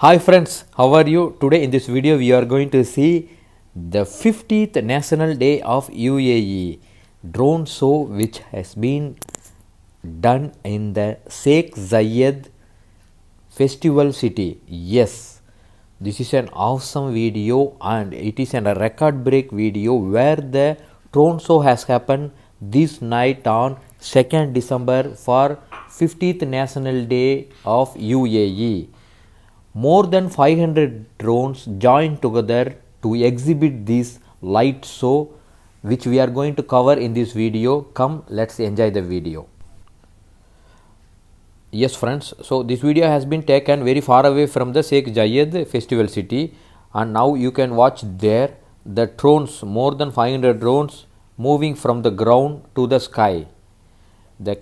Hi friends, how are you? Today in this video we are going to see the 50th National Day of UAE drone show which has been done in the Sheikh Zayed Festival City. Yes, this is an awesome video and it is a record break video where the drone show has happened this night on 2nd December for 50th National Day of UAE. More than 500 drones joined together to exhibit this light show which we are going to cover in this video. Come, let's enjoy the video. Yes friends, so this video has been taken very far away from the Sheikh Zayed Festival City, and now you can watch there the drones, more than 500 drones moving from the ground to the sky. The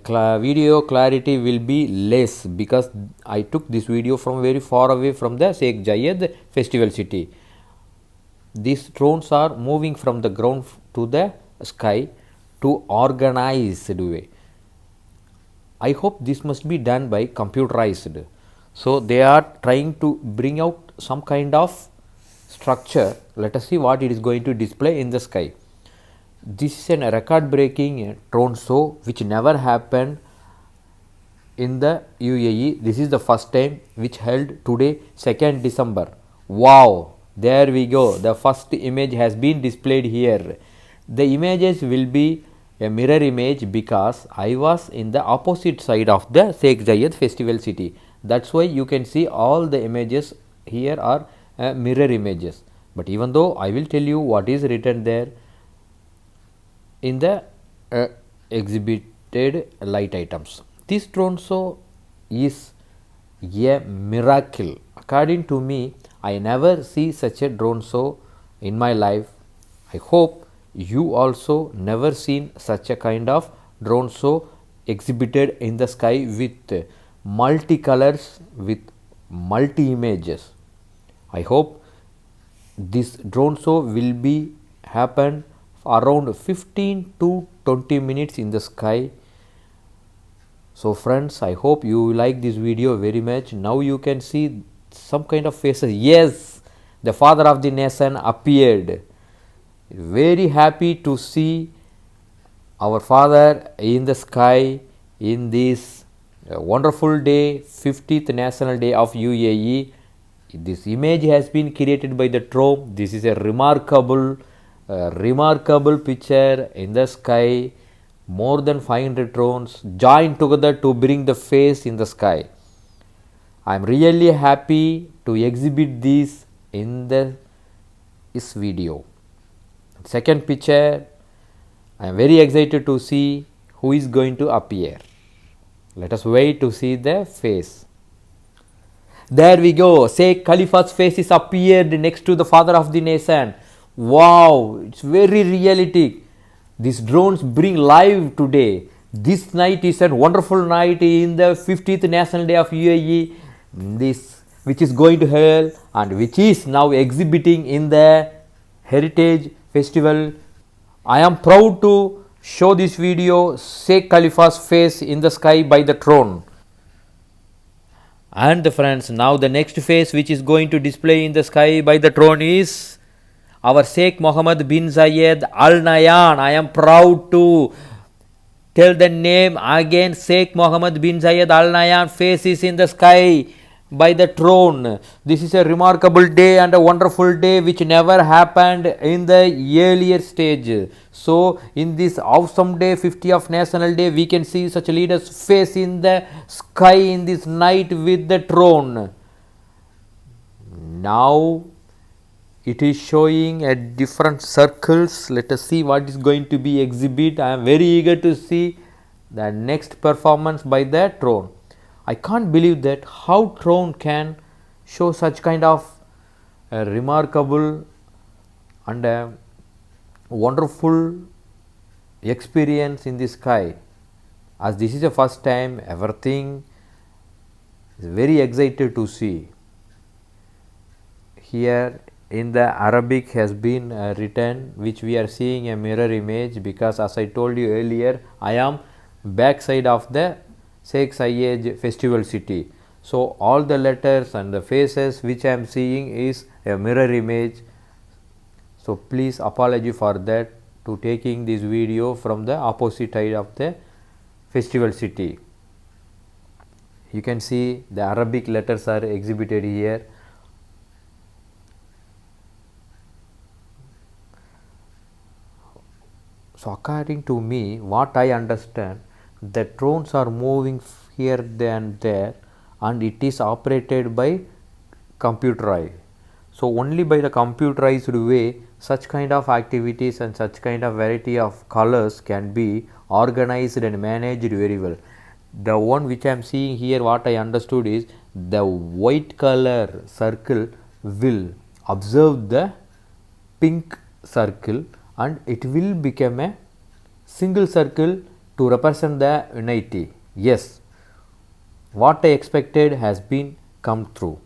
video clarity will be less because I took this video from very far away from the Sheikh Zayed Festival City. These drones are moving from the ground to the sky to organized way. I hope this must be done by computerized. So they are trying to bring out some kind of structure. Let us see what it is going to display in the sky. This is a record breaking drone show which never happened in the UAE. This is the first time which held today 2nd December. Wow, there we go. The first image has been displayed here. The images will be a mirror image because I was in the opposite side of the Sheikh Zayed Festival City. That's why you can see all the images here are mirror images. But even though I will tell you what is written there in the exhibited light items. This drone show is a miracle. According to me, I never see such a drone show in my life. I hope you also never seen such a kind of drone show exhibited in the sky with multicolors, with multi images. I hope this drone show will be happen around 15 to 20 minutes in the sky. So friends, I hope you like this video very much. Now you can see some kind of faces. Yes, the father of the nation appeared. Very happy to see our father in the sky in this wonderful day, 50th National Day of UAE. This image has been created by the drone. This is a remarkable picture in the sky. More than 500 drones joined together to bring the face in the sky. I am really happy to exhibit this in this video. Second picture, I am very excited to see who is going to appear. Let us wait to see the face. There we go. Sheikh Khalifa's face is appeared next to the father of the nation. Wow, it's very realistic. These drones bring live today. This night is a wonderful night in the 50th National Day of UAE. This which is going to hell and which is now exhibiting in the Heritage Festival. I am proud to show this video Sheikh Khalifa's face in the sky by the drone. And friends, now the next face which is going to display in the sky by the drone is our Sheikh Mohammed bin Zayed Al Nahyan. I am proud to tell the name again. Sheikh Mohammed bin Zayed Al Nahyan face is in the sky by the drone. This is a remarkable day and a wonderful day which never happened in the earlier stage. So in this awesome day, 50th National Day, we can see such a leader's face in the sky in this night with the drone. Now it is showing at different circles. Let us see what is going to be exhibit. I am very eager to see the next performance by the drone. I can't believe that how drone can show such kind of a remarkable and a wonderful experience in the sky. As this is the first time, everything is very excited to see. Here in the Arabic has been written, which we are seeing a mirror image because as I told you earlier, I am backside of the Sheikh Zayed Festival City. So all the letters and the faces which I am seeing is a mirror image. So please apology for that to taking this video from the opposite side of the festival city. You can see the Arabic letters are exhibited here. So according to me, what I understand, the drones are moving here and there, and it is operated by computerized. So only by the computerized way, such kind of activities and such kind of variety of colors can be organized and managed very well. The one which I am seeing here, what I understood is the white color circle will observe the pink circle and it will become a single circle to represent the unity. Yes, what I expected has been come true.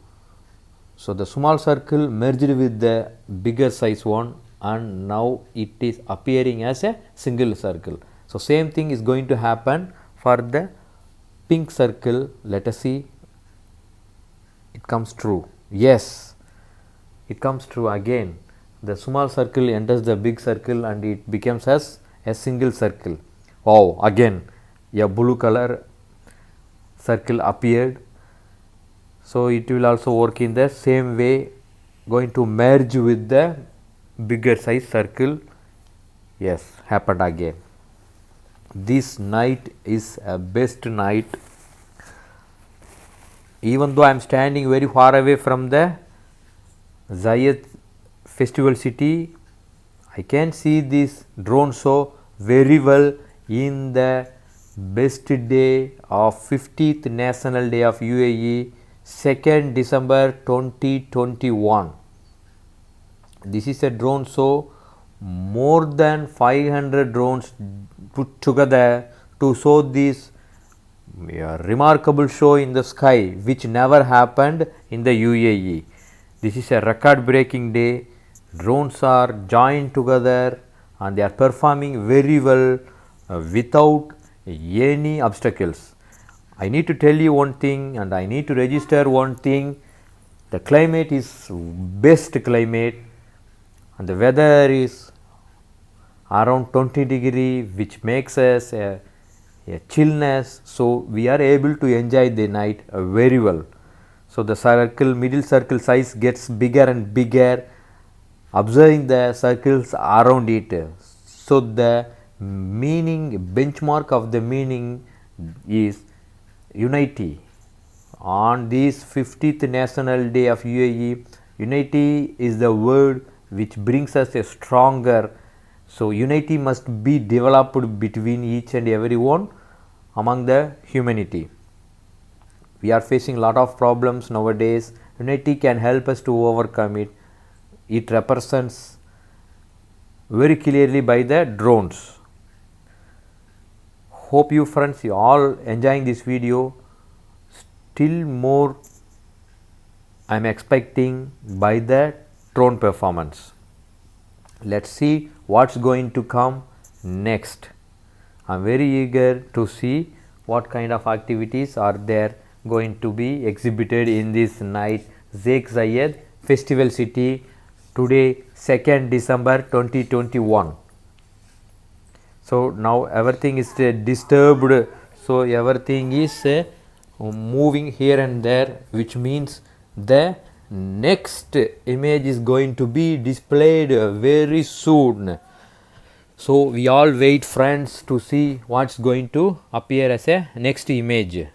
So the small circle merged with the bigger size one, and now it is appearing as a single circle. So same thing is going to happen for the pink circle. Let us see, it comes true. Yes, it comes true again. The small circle enters the big circle and it becomes as a single circle. Oh, again a blue color circle appeared. So it will also work in the same way, going to merge with the bigger size circle. Yes, happened again. This night is a best night. Even though I am standing very far away from the Zayed festival city, I can see this drone show very well in the best day of 50th National Day of UAE, 2nd December 2021. This is a drone show. More than 500 drones put together to show this remarkable show in the sky, which never happened in the UAE. This is a record breaking day. Drones are joined together and they are performing very well without any obstacles. I need to tell you one thing and I need to register one thing. The climate is best climate and the weather is around 20 degree, which makes us a chillness. So we are able to enjoy the night very well. So the circle, middle circle size gets bigger and bigger, observing the circles around it. So the meaning, benchmark of the meaning is unity. On this 50th National Day of UAE, unity is the word which brings us a stronger. So unity must be developed between each and every one among the humanity. We are facing a lot of problems nowadays. Unity can help us to overcome it. It represents very clearly by the drones. Hope you friends, you all enjoying this video. Still more I am expecting by the drone performance. Let's see what's going to come next. I am very eager to see what kind of activities are there going to be exhibited in this night Sheikh Zayed Festival City today 2nd December 2021. So now everything is disturbed, so everything is moving here and there, which means the next image is going to be displayed very soon. So we all wait friends to see what's going to appear as a next image.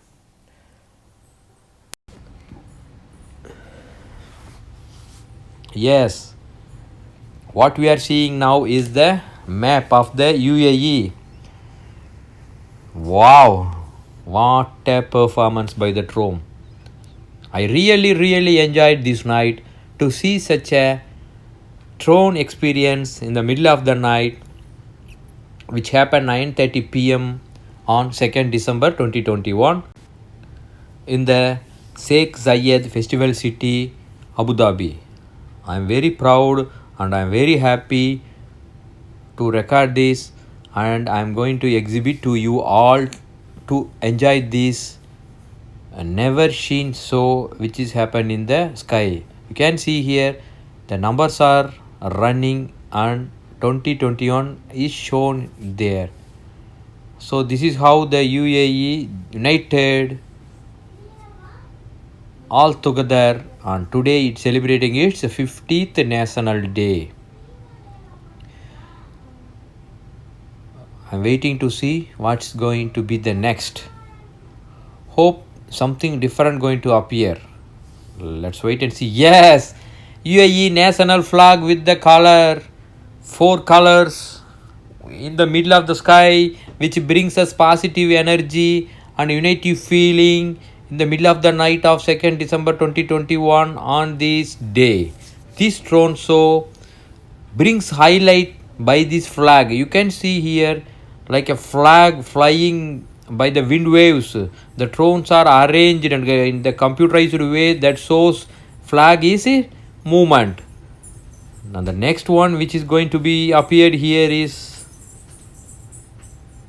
Yes, what we are seeing now is the map of the UAE. Wow, what a performance by the drone. I really enjoyed this night to see such a drone experience in the middle of the night, which happened 9:30 p.m. on 2nd December 2021 in the Sheikh Zayed Festival City, Abu Dhabi. I am very proud and I am very happy to record this, and I am going to exhibit to you all to enjoy this never seen so which is happened in the sky. You can see here the numbers are running and 2021 is shown there. So this is how the UAE united all together, and today it's celebrating its 50th National Day. I'm waiting to see what's going to be the next. Hope something different going to appear. Let's wait and see. Yes, UAE national flag with the color, 4 colors in the middle of the sky, which brings us positive energy and unity feeling in the middle of the night of 2nd December 2021 on this day. This drone show brings highlight by this flag. You can see here like a flag flying by the wind waves. The drones are arranged in the computerized way that shows flag is a movement. Now the next one which is going to be appeared here is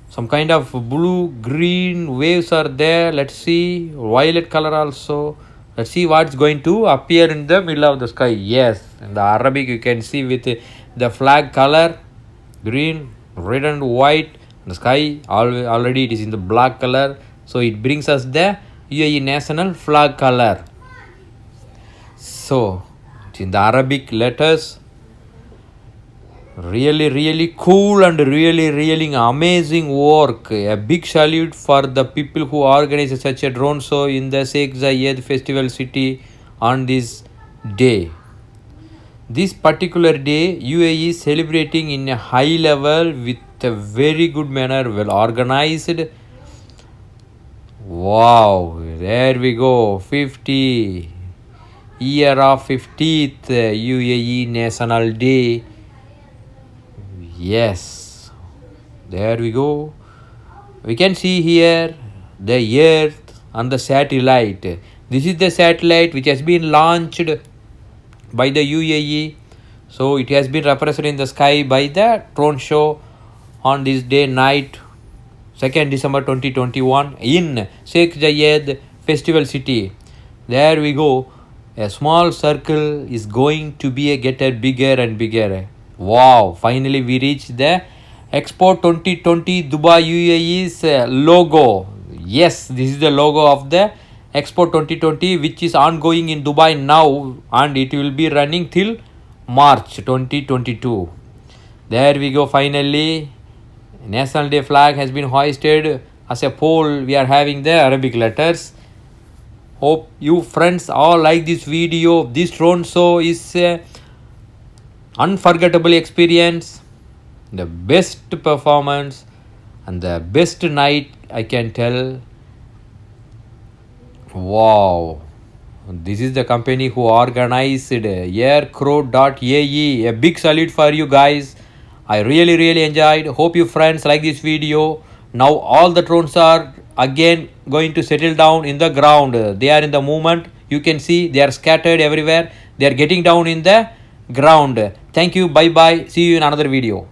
some kind of blue green waves are there. Let's see, violet color also. Let's see what's going to appear in the middle of the sky. Yes, in the Arabic you can see with the flag color green, red and white. The sky already it is in the black color, so it brings us the UAE national flag color. So in the Arabic letters, really cool and really amazing work. A big salute for the people who organize such a drone show in the Sheikh Zayed Festival City on this day. This particular day, UAE is celebrating in a high level with a very good manner, well organized. Wow, there we go, 50 year of 50th UAE National Day. Yes, there we go. We can see here the earth and the satellite. This is the satellite which has been launched by the UAE. So it has been represented in the sky by the drone show on this day night 2nd December 2021 in Sheikh Zayed Festival City. There we go. A small circle is going to be get bigger and bigger. Wow, finally we reached the Expo 2020 Dubai UAE's logo. Yes, this is the logo of the Expo 2020 which is ongoing in Dubai now, and it will be running till March 2022. There we go, finally National Day flag has been hoisted. As a pole we are having the Arabic letters. Hope you friends all like this video. This drone show is a unforgettable experience, the best performance and the best night I can tell. Wow, this is the company who organized aircrow.ae. A big salute for you guys. I really enjoyed. Hope you friends like this video. Now all the drones are again going to settle down in the ground. They are in the movement. You can see they are scattered everywhere. They are getting down in the ground. Thank you. Bye bye. See you in another video.